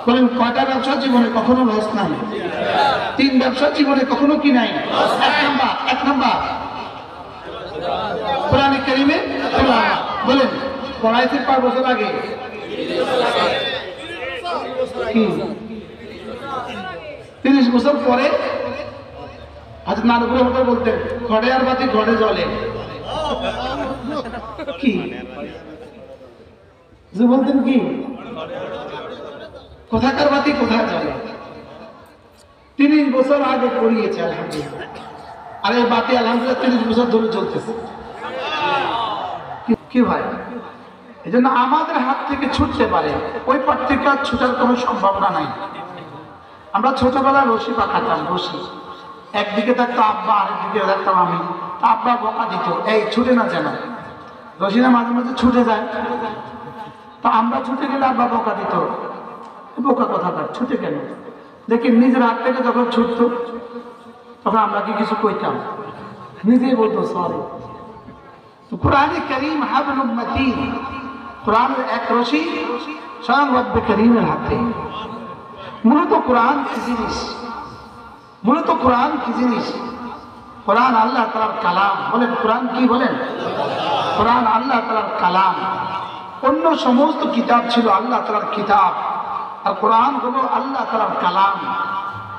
বলেন কয়টা ব্যবসা জীবনে কখনো লস নাই? 3 ব্যবসা জীবনে কখনো কি নাই? এক নাম্বার কোরআনে কারীমে তেলাওয়াত। বলেন পড়াইতে 5 বছর আগে কি 30 বছর পরে আজ নানপুরের মতো বলতেন ঘরে আর বাতি ঘরে জ্বলে কি যে বলতেন কি কোথাকার বাতি কোথায় জ্বলে। 30 বছর আগে পড়িয়েছে আলহামদুলিল্লাহ, আর এই বাতি আলহামদুলিল্লাহ 30 বছর ধরে জ্বলতেছে। কি ভাই, এই জন্য আমাদের হাত থেকে ছুটতে পারে, ওই পার থেকে আর ছুটার কোনো সম্ভাবনা নাই। আমরা ছোটবেলায় রশি পাকাতাম, রশি একদিকে থাকতো আব্বা, আরেকদিকে থাকতাম আমি। আব্বা বকা দিত, এই ছুটে না যেন, রশিটা মাঝে মাঝে ছুটে যায়। তো আমরা ছুটে গেলে আব্বা বকা দিত, বোকা কথাটা ছুটে কেন। দেখি নিজের হাত থেকে যখন ছুটতো তখন আমরা কি কিছু কইতাম, নিজেই বলতো সরি। তো কোরআনে কারীম হাবলুম মাতিন, কোরআনের এক রশি স্বয়ং রব্বে কারীমের হাতে। মূলত কোরআন কি জিনিস? মূলত কোরআন কি জিনিস? কোরআন আল্লাহ তাআলার কালাম। বলেন কোরআন কি? বলেন কোরআন আল্লাহ তাআলার কালাম। অন্য সমস্ত কিতাব ছিল আল্লাহ তাআলার কিতাব, আর কোরআন হলো আল্লাহ তাআলার কালাম।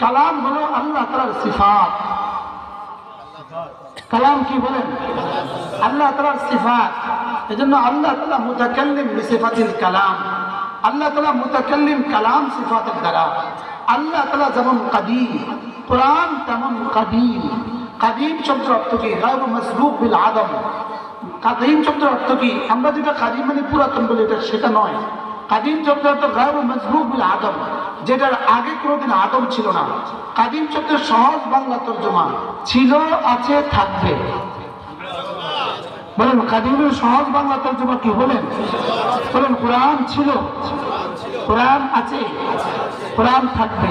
কালাম হলো আল্লাহ তাআলার সিফাত। কালাম কি? বলেন আল্লাহ তাআলার সিফাত। এজন্য আল্লাহ তাআলা মুতাকাল্লিম বিসিফাতিল কালাম। আল্লাহ তাআলা মুতাকাল্লিম কালাম সিফাতের দ্বারা। আল্লাহ তাআলা যেমন কাদিম, কোরআন তেমন কাদিম। কাদিম শব্দের অর্থ কি? গায়রু মাসবুক বিল আদম। কাদিম শব্দের অর্থ কি? আমরা যেটা কাদিম মানে পুরাতন বলি, এটা সেটা নয়। কাদিম শব্দের অর্থ গায়রু মাসবুক বিল আদম, যেটার আগে কোনোদিন আদম ছিল না। কাদিম শব্দের সহজ বাংলা তর্জমা ছিল, আছে, থাকবে। বলেন কাদিমের সহজ বাংলা তর্জমা কি? বলেন বলেন কোরআন ছিল, কোরআন আছে, কোরআন থাকবে।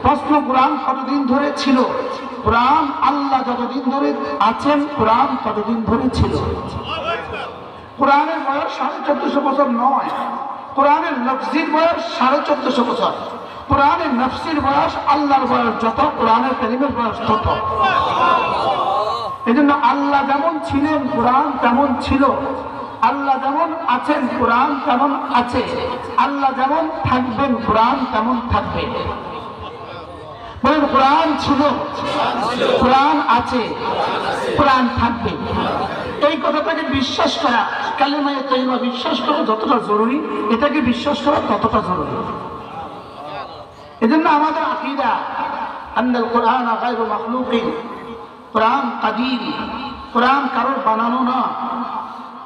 প্রশ্ন, কোরআন কতদিন ধরে ছিল? কোরআন আল্লাহ যতদিন ধরে আছেন, কোরআন ততদিন ধরে ছিল। কোরআনের বয়স 1450 বছর নয়, কোরআনের লফজির বয়স 1450 বছর। কোরআনের নফসির বয়স আল্লাহর বয়স যত, কোরআনের কারীমের বয়স তত। এই জন্য আল্লাহ যেমন ছিলেন কোরআন তেমন ছিল, আল্লাহ যেমন আছেন কোরআন তেমন আছে, আল্লাহ যেমন থাকবেন কোরআন তেমন থাকবে। বলেন কোরআন ছিল, কোরআন আছে, কোরআন থাকবে। এই কথাটাকে বিশ্বাস করা, কালেমায়ে তাইয়্যিবা বিশ্বাস করা যতটা জরুরি, এটাকে বিশ্বাস করা ততটা জরুরি। এজন্য আমাদের আকীদা আন্নাল কোরআন গায়রু মাখলুকিন, কোরআন কাদিম, কোরআন কারোর বানানো না,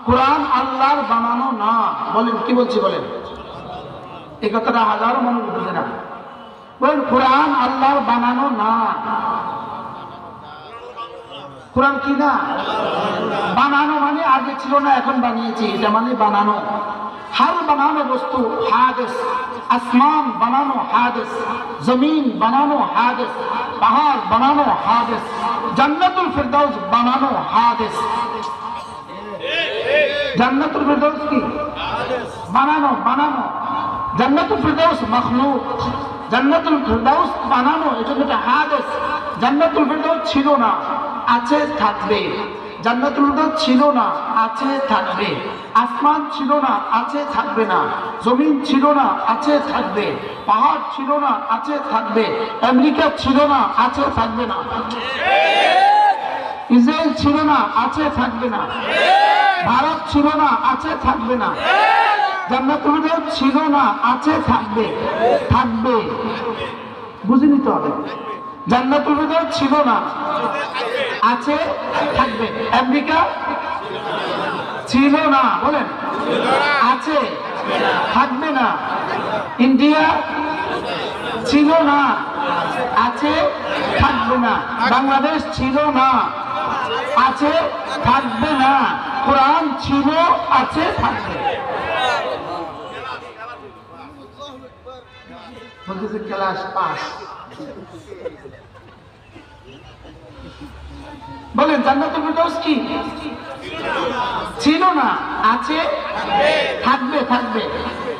কোরআন আল্লাহর বানানো না। বলেন কি বলছি? বলেন এই কথাটা হাজারো মানুষ বুঝে না। বলেন কোরআন আল্লাহর বানানো না। কোরআন কি না? বানানো মানে আগে ছিল না এখন বানিয়েছি, এটা মানে বানানো। হার বানানো বস্তু হাদিস, আসমান বানানো হাদিস, জমিন বানানো হাদিস, পাহাড় বানানো হাদিস, জান্নাতুল ফিরদাউস বানানো হাদিস। জান্নাতুল ফিরদাউস কি? বানানো, বানানো। জান্নাতুল ফিরদাউস মাখলুক, জান্নাতুল ফিরদাউস বানানো, এজন্য এটা হাদিস। জান্নাতুল ফিরদাউস ছিল না, আছে, থাকবে। জান্নাতুল ফিরদাউস ছিল না, আছে, থাকবে। আসমান ছিল না, আছে, থাকবে না। জমিন ছিল না, আছে, থাকবে। পাহাড় ছিল না, আছে, থাকবে। আমেরিকা ছিল না, আছে, থাকবে না। ইসরায়েল ছিল না, আছে, থাকবে না। ভারত ছিল না, আছে, থাকবে না। জান্নাতুল ফিরদাউস ছিল না, আছে, থাকবে, থাকবে। বুঝে নিতে হবে। জান্নাতুল ফিরদাউস ছিল না, আছে, থাকবে। আমেরিকা ছিল না, বলেন আছে, থাকবে না। ইন্ডিয়া ছিল না, আছে, থাকবে না। বাংলাদেশ ছিল না, আছে, থাকবে না। কোরআন ছিল, আছে, থাকবে। বলতেছে ক্লাস পাস। বলেন জান্নাতুল ফিরদাউস কি? ছিল না, আছে, থাকবে, থাকবে।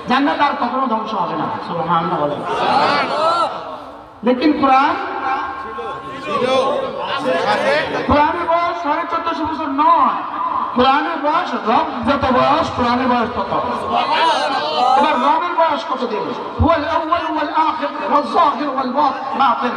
জান্নাত আর কখনো ধ্বংস হবে না। সুবহানাল্লাহ বলেন। লেকিন কোরআনের বয়স 1450 বছর নয়, কোরআনের বয়স রব যত বয়স কোরআনের বয়স তত। এবার রবের বয়স কত দিন? হুয়াল আউয়াল ওয়াল আখির ওয়াল যাহির ওয়াল বাতিন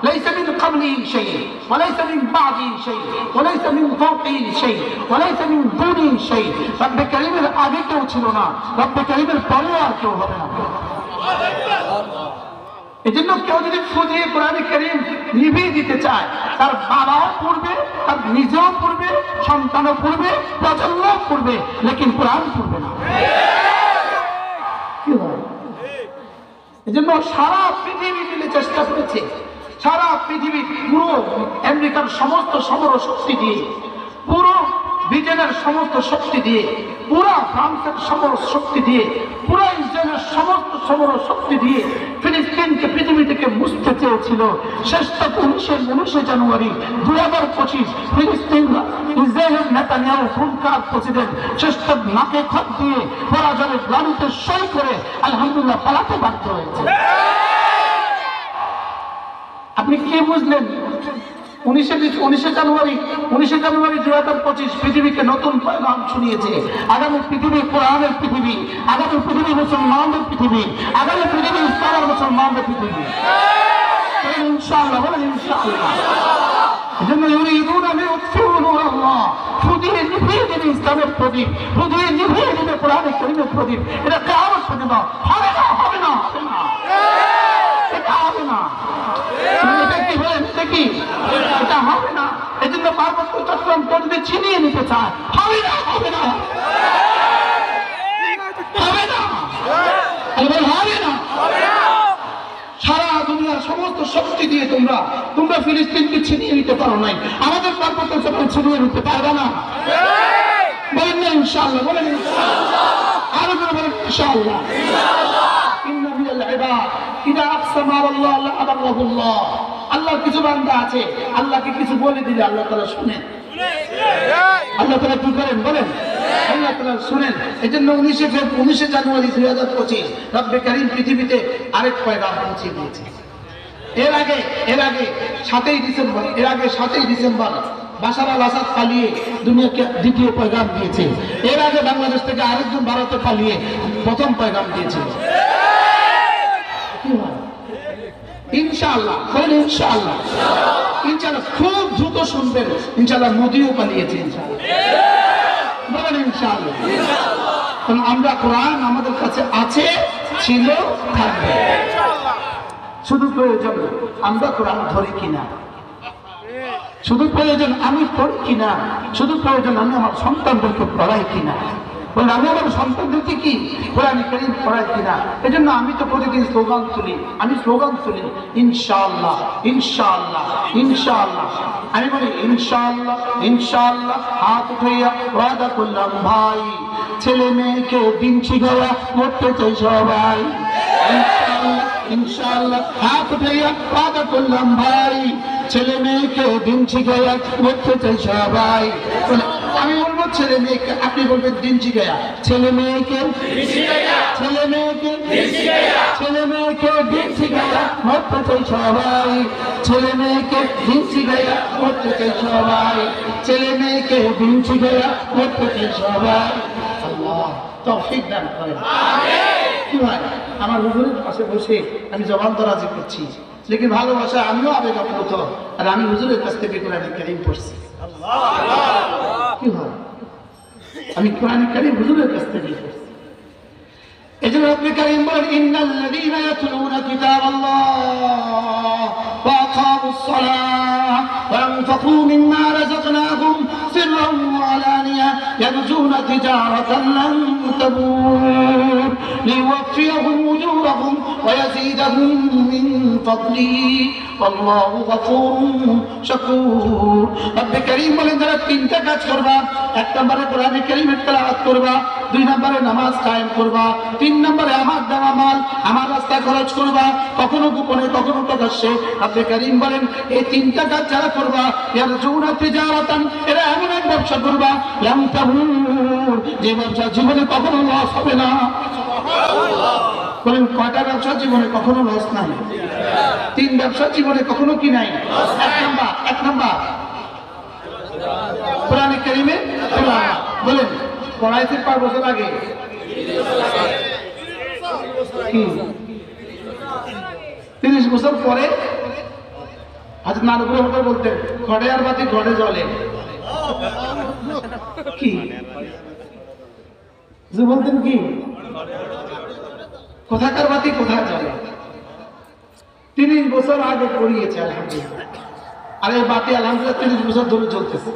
লাইসা মিন ক্বাবলিহি শাই ওয়া লাইসা মিন বাদিহি শাই ওয়া লাইসা মিন ফাওকিহি শাই ওয়া লাইসা মিন দুনিহি শাই। রব্বে কারীমের আগে কেউ ছিল না, রব্বে কারীমের পরেও আর কেউ হবে না। এজন্য কেউ যদি ফুদিয়ে কোরআনে কারীম নিভিয়ে দিতে চায়, তার বাবাও পড়বে, তার নিজেও পড়বে, সন্তানও পড়বে, প্রজন্মও পড়বে, লেকিন কোরআন পড়বে না। কি হয়? এজন্য সারা পৃথিবী মিলে চেষ্টা করেছে, সারা পৃথিবী, পুরো আমেরিকার সমস্ত সমর শক্তি দিয়ে, পুরো ব্রিটেনের সমস্ত শক্তি দিয়ে, পুরো ফ্রান্সের সমর শক্তি দিয়ে, পুরো ইসরায়েলের সমস্ত সমর শক্তি দিয়ে ফিলিস্তিনকে পৃথিবী থেকে মুছতে চেয়েছিল। শ্রেষ্ঠ 19 জানুয়ারি 2025 ফিলিস্তিন ইসরায়েলের নেতানিয়াহু খুনকার প্রেসিডেন্ট শ্রেষ্ঠ নাকে খত দিয়ে পরাজয়ের গ্লানিতে সই করে আলহামদুলিল্লাহ পালাতে বাধ্য হয়েছে। আপনি কি বুঝলেন? 19 জানুয়ারি 2025 পৃথিবীকে নতুন পয়গাম শুনিয়েছে। আগামী পৃথিবী কোরআনের পৃথিবী, আগামী পৃথিবী মুসলমানদের পৃথিবী, আগামী পৃথিবী ইসলামের মুসলমানদের পৃথিবী। ইনশাআল্লাহ বলেন ইনশাআল্লাহ। এজন্য ইউরিদুনা লিইউতফিউ নূরাল্লাহ, ফুদিয়ে নিভিয়ে দেবে ইসলামের প্রদীপ, ফুদিয়ে নিভিয়ে দেবে কোরআনের কারীমের প্রদীপ। এটা কিয়ামত পর্যন্ত হবে না, হবে না, হবে না, এটা হবে না। এটা কি বলেন? এটা কি? এটা হবে না। এই জন্য পার্বত্য চট্টগ্রাম যদি ছিনিয়ে নিতে চায়, হবে না, হবে না, হবে না, হবে না। সারা দুনিয়ার সমস্ত শক্তি দিয়ে তোমরা ফিলিস্তিনকে ছিনিয়ে নিতে পারো নাই, আমাদের পার্বত্য চট্টগ্রাম ছিনিয়ে নিতে পারবে না। বলেন না ইনশাআল্লাহ, বলেন ইনশাআল্লাহ, আরো করে বলেন ইনশাআল্লাহ। আল্লাহর কিছু বান্দা আছে, আল্লাহকে কিছু বলে দিলে আল্লাহ তাআলা শুনেন। আল্লাহ তাআলা কি করেন বলেন? আল্লাহ তাআলা শুনেন। এজন্য 19 জানুয়ারি 2025 রব্বে কারীম পৃথিবীতে আরেক পয়গাম পৌঁছে দিয়েছে। এর আগে 7ই ডিসেম্বর বাশার আল আসাদ পালিয়ে দুনিয়াকে দ্বিতীয় পয়গাম দিয়েছে। এর আগে বাংলাদেশ থেকে আরেকজন ভারতে পালিয়ে প্রথম পয়গাম দিয়েছে। ইনশাআল্লাহ বলেন ইনশাআল্লাহ, ইনশাআল্লাহ খুব দ্রুত শুনবেন। ইনশাআল্লাহ মোদিও পালিয়েছে, ইনশাআল্লাহ বলেন ইনশাআল্লাহ। কারণ আমরা কোরআন আমাদের কাছে আছে, ছিল, থাকবে। শুধু প্রয়োজন আমরা কোরআন ধরি কিনা, শুধু প্রয়োজন আমি পড়ি কিনা, শুধু প্রয়োজন আমি আমার সন্তানদেরকে পড়াই কিনা, আমি আমার সন্তানদেরকে কি কোরআন কারীম পড়াই কিনা। এই জন্য আমি তো প্রতিদিন স্লোগান তুলি, ইনশাআল্লাহ, ইনশাআল্লাহ, ইনশাআল্লাহ। আমি বলি ইনশাআল্লাহ, ইনশাআল্লাহ। হাত উঠাইয়া ওয়াদা করলাম ভাই, ছেলে মেয়েকে দিন শিখাইয়া মরতে চাই সবাই। ইনশাআল্লাহ, ইনশাআল্লাহ। হাত উঠাইয়া ওয়াদা করলাম ভাই, ছেলে মেয়েকে দিন শিখাইয়া মরতে চাই সবাই। আমি বলবো ছেলে মেয়েকে, আপনি বলবেন দিন শিখাইয়া, ছেলে মেয়েকে, ছেলে মেয়েকে, ছেলে মেয়েকে দিন শিখাইয়া মরতে চাই সবাই, ছেলে মেয়েকে দিন শিখাইয়া মরতে চাই সবাই, ছেলে মেয়েকে দিন শিখাইয়া মরতে চাই সবাই। আল্লাহ তৌফিক দান করেন। কি হয়, আমার হুজুরের পাশে বসে আমি জবান দরাজি করছি, লেকিন ভালোবাসা আমিও আবেগাপ্লুত, আর আমি হুজুরের কাছ থেকে কোরআন কারীম পড়ছি। কি হয়, আমি কোরআন কারীম হুজুরের কাছ থেকে পড়ছি। এজন্য রব্বে কারীম বলেন ইন্নাল্লাযীনা ইয়াতলুনা কিতাবাল্লাহ ওয়া আকামুস সালাহ ওয়া আনফাকু মিম্মা রাযাকনাহুম সিররান ওয়া আলানিয়া ইয়ারজুনা তিজারাতান লান তাবুর লিওয়াফিয়াহুম উজুরাহুম ওয়া ইয়াযীদাহুম মিন ফাদলিহি আল্লাহু গফুরুন শাকুর। রব্বে কারীম বলেন যারা তিনটা কাজ করবা, 1 নম্বরে কোরআন কারীমের তেলাওয়াত করবা, 2 নম্বরে নামাজ কায়েম করবা, 3 নম্বরে আমার দেওয়া মাল আমার রাস্তায় খরচ করবা, কখনো গোপনে কখনো প্রকাশ্যে। রব্বে কারীম বলেন এই 3টা কাজ যারা করবা, ইয়ারজুনা তিজারাতান, এরা এমন এক ব্যবসা করবা লাম তাবুর, যে ব্যবসা জীবনে কখনো লস হবে না। বলেন কয়টা ব্যবসা জীবনে কখনো লস নাই? 3 ব্যবসা জীবনে কখনো কি নাই? এক নাম্বার কোরআনে কারিমে তেলাওয়াত। বলেন পড়াইছে 5 বছর আগে কি 30 বছর পরে আজ নারপুর হতে বলতেন ঘরে আর বাতি ঘরে জ্বলে কি যে বলতেন কি কোথাকার বাতি কোথায় জ্বলে? 30 বছর আগে পড়িয়েছে আলহামদুলিল্লাহ। আর এই বাতি আলহামদুলিল্লাহ 30 বছর ধরে চলতেছে।